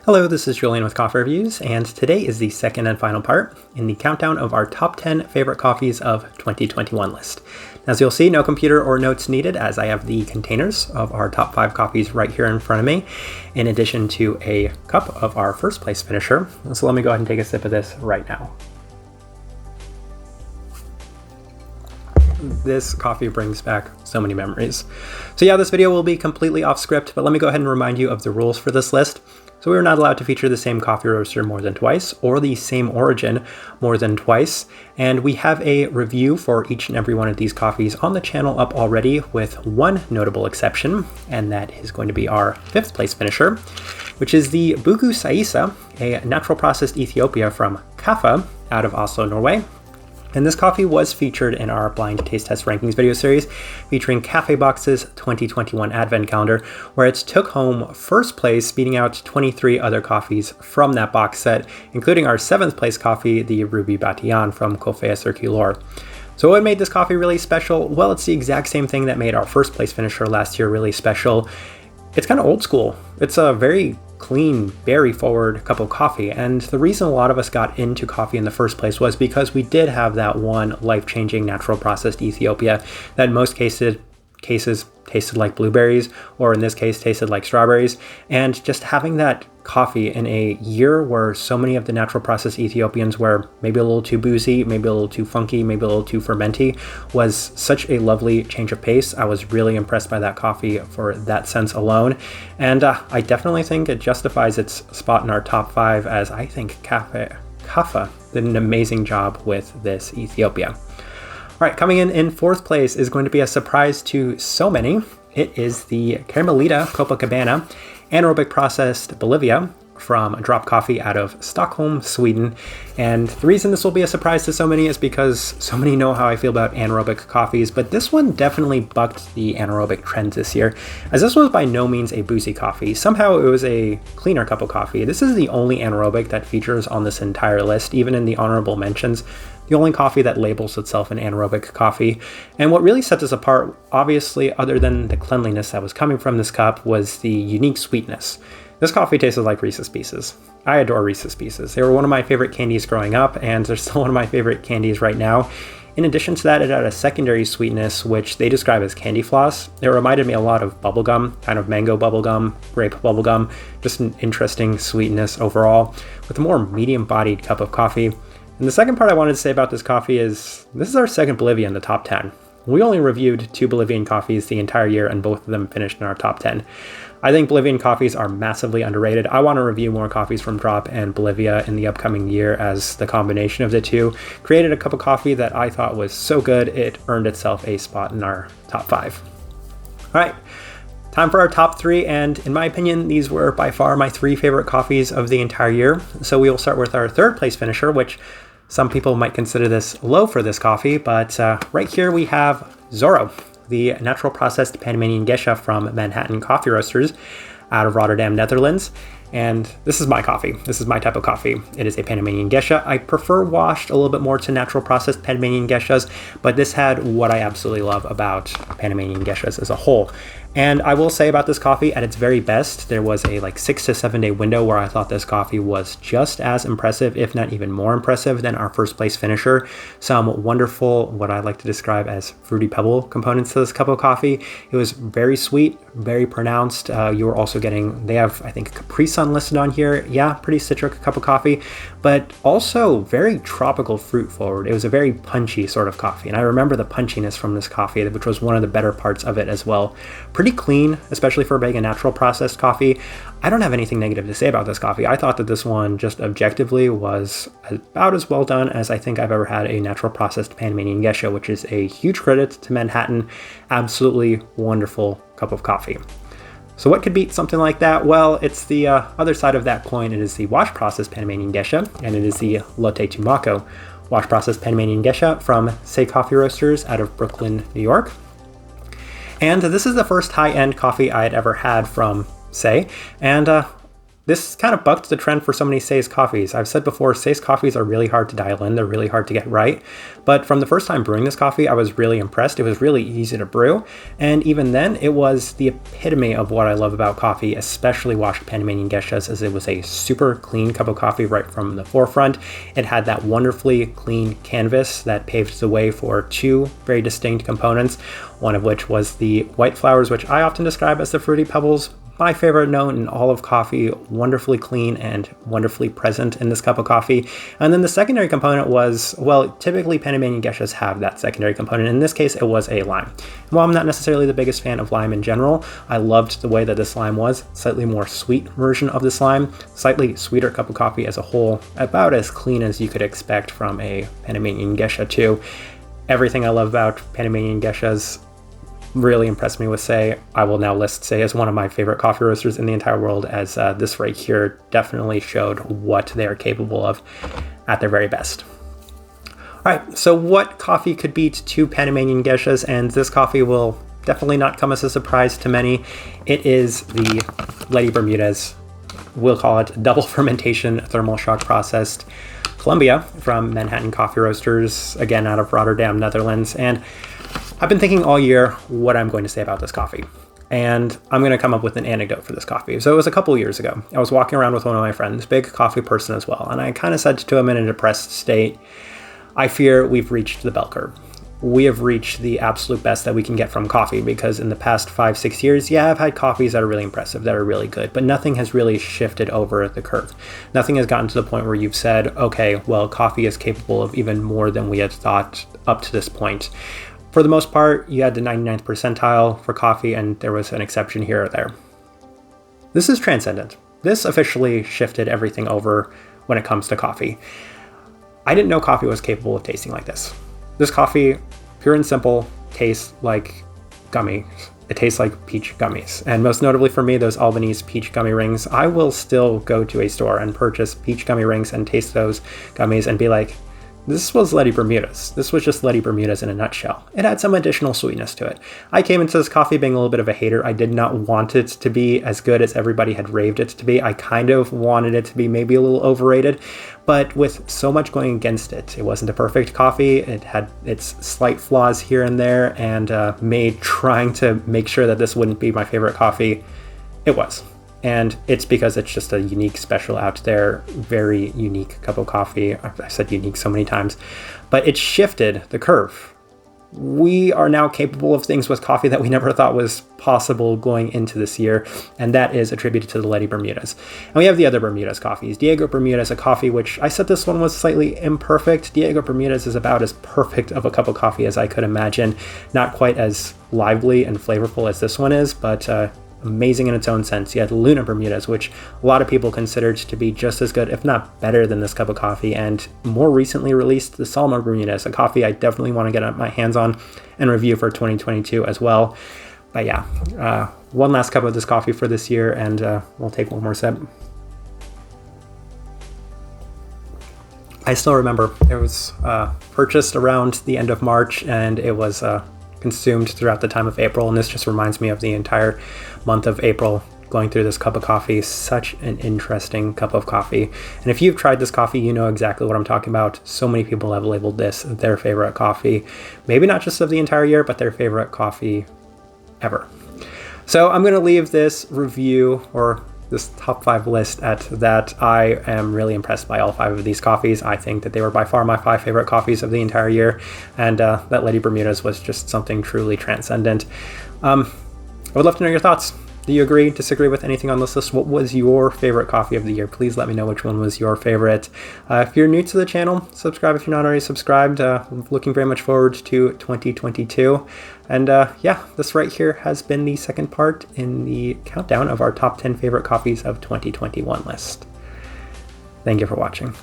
Hello, this is Julian with Coffee Reviews, and today is the second and final part in the countdown of our top 10 favorite coffees of 2021 list. As you'll see, no computer or notes needed, as I have the containers of our top 5 coffees right here in front of me, in addition to a cup of our first place finisher. So let me go ahead and take a sip of this right now. This coffee brings back so many memories. So yeah, this video will be completely off script, but let me go ahead and remind you of the rules for this list. So we're not allowed to feature the same coffee roaster more than twice, or the same origin more than twice. And we have a review for each and every one of these coffees on the channel up already, with one notable exception, and that is going to be our 5th place finisher, which is the Buku Sayisa, a natural processed Ethiopia from Kaffa out of Oslo, Norway. And this coffee was featured in our blind taste test rankings video series featuring Cafe Box's 2021 advent calendar, where it took home first place, beating out 23 other coffees from that box set, including our 7th place coffee, the Ruby Batian from Café Circular. So what made this coffee really special? Well, it's the exact same thing that made our first place finisher last year really special. It's kind of old school. It's a very clean, berry forward cup of coffee. And the reason a lot of us got into coffee in the first place was because we did have that one life-changing natural processed Ethiopia that in most cases tasted like blueberries, or in this case tasted like strawberries. And just having that coffee in a year where so many of the natural processed Ethiopians were maybe a little too boozy, maybe a little too funky, maybe a little too fermenty, was such a lovely change of pace. I was really impressed by that coffee for that sense alone. And I definitely think it justifies its spot in our top 5, as I think Kaffa did an amazing job with this Ethiopia. All right, coming in 4th place is going to be a surprise to so many. It is the Carmelita Copacabana Anaerobic Processed Bolivia from Drop Coffee out of Stockholm, Sweden. And the reason this will be a surprise to so many is because so many know how I feel about anaerobic coffees, but this one definitely bucked the anaerobic trends this year, as this was by no means a boozy coffee. Somehow it was a cleaner cup of coffee. This is the only anaerobic that features on this entire list, even in the honorable mentions. The only coffee that labels itself an anaerobic coffee. And what really sets us apart, obviously, other than the cleanliness that was coming from this cup, was the unique sweetness. This coffee tasted like Reese's Pieces. I adore Reese's Pieces. They were one of my favorite candies growing up, and they're still one of my favorite candies right now. In addition to that, it had a secondary sweetness, which they describe as candy floss. It reminded me a lot of bubblegum, kind of mango bubblegum, grape bubblegum, just an interesting sweetness overall, with a more medium-bodied cup of coffee. And the second part I wanted to say about this coffee is, this is our second Bolivia in the top 10. We only reviewed 2 Bolivian coffees the entire year, and both of them finished in our top 10. I think Bolivian coffees are massively underrated. I want to review more coffees from Drop and Bolivia in the upcoming year, as the combination of the two created a cup of coffee that I thought was so good it earned itself a spot in our top 5. All right, time for our top 3, and in my opinion, these were by far my 3 favorite coffees of the entire year. So we will start with our 3rd place finisher, which some people might consider this low for this coffee, but right here we have Zorro, the natural processed Panamanian geisha from Manhattan Coffee Roasters out of Rotterdam, Netherlands. And this is my coffee. This is my type of coffee. It is a Panamanian geisha. I prefer washed a little bit more to natural processed Panamanian geishas, but this had what I absolutely love about Panamanian geishas as a whole. And I will say about this coffee, at its very best, there was a 6 to 7 day window where I thought this coffee was just as impressive, if not even more impressive, than our first place finisher. Some wonderful, what I like to describe as fruity pebble components to this cup of coffee. It was very sweet, very pronounced. You were also getting, they have, I think, Capri Sun listed on here. Yeah, pretty citric cup of coffee, but also very tropical fruit forward. It was a very punchy sort of coffee. And I remember the punchiness from this coffee, which was one of the better parts of it as well. Pretty clean, especially for being a natural processed coffee. I don't have anything negative to say about this coffee. I thought that this one just objectively was about as well done as I think I've ever had a natural processed Panamanian geisha, which is a huge credit to Manhattan. Absolutely wonderful cup of coffee. So what could beat something like that? Well, it's the other side of that coin. It is the wash processed Panamanian geisha, and it is the Lote Tumaco wash processed Panamanian geisha from Say Coffee Roasters out of Brooklyn, New York. And this is the first high-end coffee I had ever had from Say, and this kind of bucked the trend for so many Sayisa coffees. I've said before, Sayisa coffees are really hard to dial in. They're really hard to get right. But from the first time brewing this coffee, I was really impressed. It was really easy to brew. And even then, it was the epitome of what I love about coffee, especially washed Panamanian geishas, as it was a super clean cup of coffee right from the forefront. It had that wonderfully clean canvas that paved the way for two very distinct components, one of which was the white flowers, which I often describe as the fruity pebbles. My favorite note in all of coffee, wonderfully clean and wonderfully present in this cup of coffee. And then the secondary component was, well, typically Panamanian geishas have that secondary component. In this case, it was a lime. And while I'm not necessarily the biggest fan of lime in general, I loved the way that this lime was. Slightly more sweet version of this lime, slightly sweeter cup of coffee as a whole, about as clean as you could expect from a Panamanian geisha too. Everything I love about Panamanian geishas really impressed me with Say. I will now list Say as one of my favorite coffee roasters in the entire world, as this right here definitely showed what they are capable of at their very best. All right, so what coffee could beat two Panamanian geishas? And this coffee will definitely not come as a surprise to many. It is the Letty Bermudez. We'll call it double fermentation, thermal shock processed Colombia from Manhattan Coffee Roasters, again out of Rotterdam, Netherlands. And I've been thinking all year what I'm going to say about this coffee, and I'm going to come up with an anecdote for this coffee. So it was a couple years ago. I was walking around with one of my friends, big coffee person as well, and I kind of said to him in a depressed state, I fear we've reached the bell curve. We have reached the absolute best that we can get from coffee, because in the past 5-6 years, yeah, I've had coffees that are really impressive, that are really good, but nothing has really shifted over the curve. Nothing has gotten to the point where you've said, okay, well, coffee is capable of even more than we had thought up to this point. For the most part, you had the 99th percentile for coffee, and there was an exception here or there. This is transcendent. This officially shifted everything over when it comes to coffee. I didn't know coffee was capable of tasting like this. This coffee, pure and simple, tastes like gummies. It tastes like peach gummies. And most notably for me, those Albanese peach gummy rings. I will still go to a store and purchase peach gummy rings and taste those gummies and be like, this was Letty Bermudez. This was just Letty Bermudez in a nutshell. It had some additional sweetness to it. I came into this coffee being a little bit of a hater. I did not want it to be as good as everybody had raved it to be. I kind of wanted it to be maybe a little overrated, but with so much going against it, it wasn't a perfect coffee. It had its slight flaws here and there, and made trying to make sure that this wouldn't be my favorite coffee, it was. And it's because it's just a unique, special, out there, very unique cup of coffee. I said unique so many times, but it shifted the curve. We are now capable of things with coffee that we never thought was possible going into this year, and that is attributed to the Letty Bermudez. And we have the other Bermudez coffees. Diego Bermudez, a coffee which I said this one was slightly imperfect. Diego Bermudez is about as perfect of a cup of coffee as I could imagine. Not quite as lively and flavorful as this one is, but amazing in its own sense. You had Luna Bermudez, which a lot of people considered to be just as good, if not better, than this cup of coffee, and more recently released the Salma Bermudez, a coffee I definitely want to get my hands on and review for 2022 as well. But yeah, one last cup of this coffee for this year, and we'll take one more sip. I still remember it was purchased around the end of March, and it was consumed throughout the time of April, and this just reminds me of the entire month of April going through this cup of coffee. Such an interesting cup of coffee, and if you've tried this coffee, you know exactly what I'm talking about. So many people have labeled this their favorite coffee, maybe not just of the entire year, but their favorite coffee ever. So I'm going to leave this review, or this top 5 list, at that. I am really impressed by all 5 of these coffees. I think that they were by far my 5 favorite coffees of the entire year, and that Letty Bermudez was just something truly transcendent. I would love to know your thoughts. Do you agree, disagree with anything on this list? What was your favorite coffee of the year? Please let me know which one was your favorite. If you're new to the channel, subscribe if you're not already subscribed. Looking very much forward to 2022. And yeah, this right here has been the second part in the countdown of our top 10 favorite coffees of 2021 list. Thank you for watching.